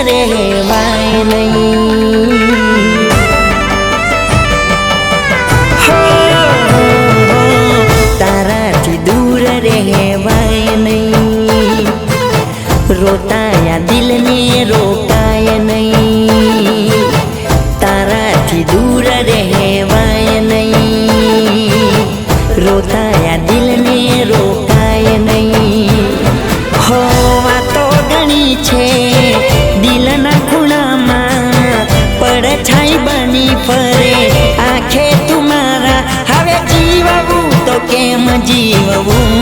રહેવાય નહીં. તારાથી દૂર રહેવાય નહીં. રોતાયા દિલને રોકાય નહીં. તારાથી દૂર રહેવાય નહીં. રોતાયા દિલને રોકાય નહીં. હો વાતો ઘણી છે દિલના ખૂણામાં, પડછાઈ બની ફરે આંખે તુમારા. હવે જીવવું તો કેમ જીવવું?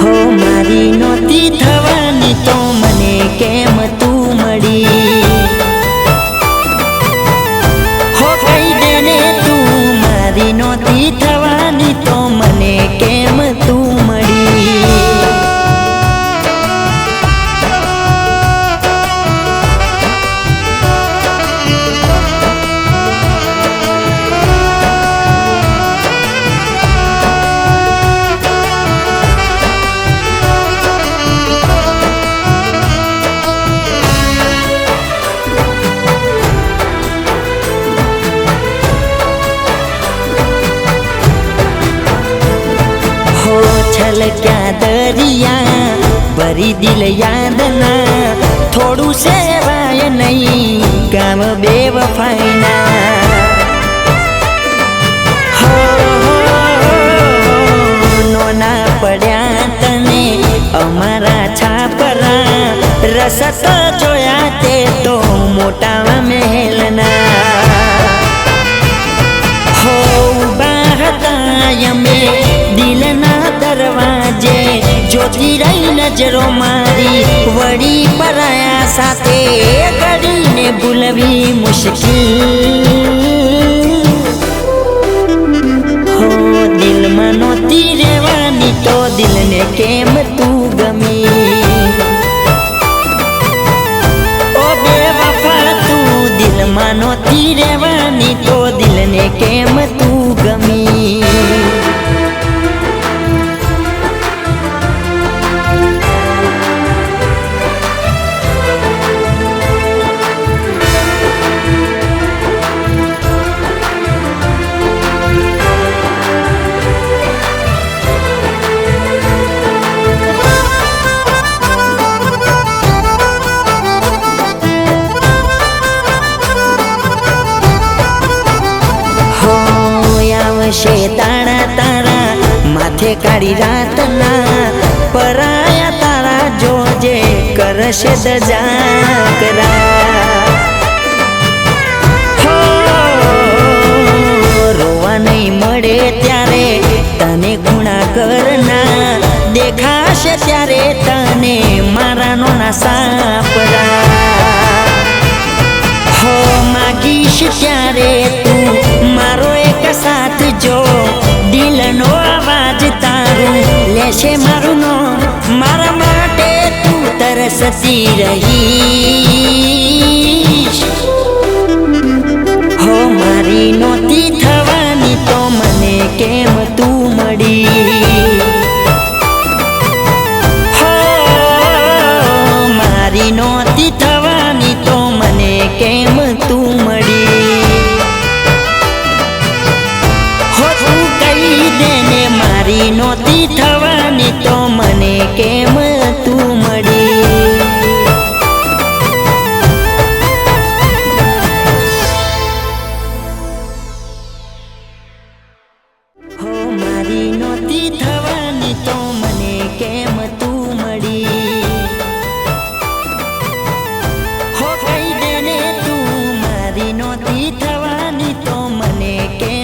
હો મારી નહોતી થવાની તો મને કેમ તું મળી? હો કહી દે ને તું મારી નહોતી થવાની તો મને કેમ તું મળી? છલક્યા દરિયા ભરી દિલ યાદના, થોડું સેવાય નહીં ગામ બેવફાઈના. નોના પડ્યા તને અમારા છાપરા, રસત જોયા તે તો મોટા મહેલના. હો ઉભા હતા અમે દિલના દરવાજે, જોતી રહી નજરો મારી વળી પરાયા સાથે, કરીને ભૂલવી મુશ્કેલ. હો દિલમાં નહોતી રહેવાની તો દિલને કેમ તું ગમી? ઓ બેવફા તું દિલમાં નહોતી રહેવાની તો દિલને કેમ તું ગમી? દાણા તારા માથે કાળી રાતના, પરાયા તારા જોજે કરશે દજાકરા. રોવા નહીં મળે ત્યારે તને ગુણા કરના, દેખાશે ત્યારે તને મારા નોના સાપરા. હો માગીશ ત્યારે તું મારો એક સાથ જો, દિલનો અવાજ તારું લેશે મારું નો, મારા માટે તું તરસતી રહીશ. હો મારી નહોતી થવાની તો મને કેમ તું મળી? હો મારી નહોતી થવાની તો મને કેમ તું મળી? મારી નહોતી થવાની તો મને કેમ તું મળી? હો મારી નહોતી થવાની તો મને કેમ તું મળી? હો કહી દે ને તું મારી નહોતી થવાની તો મને કેમ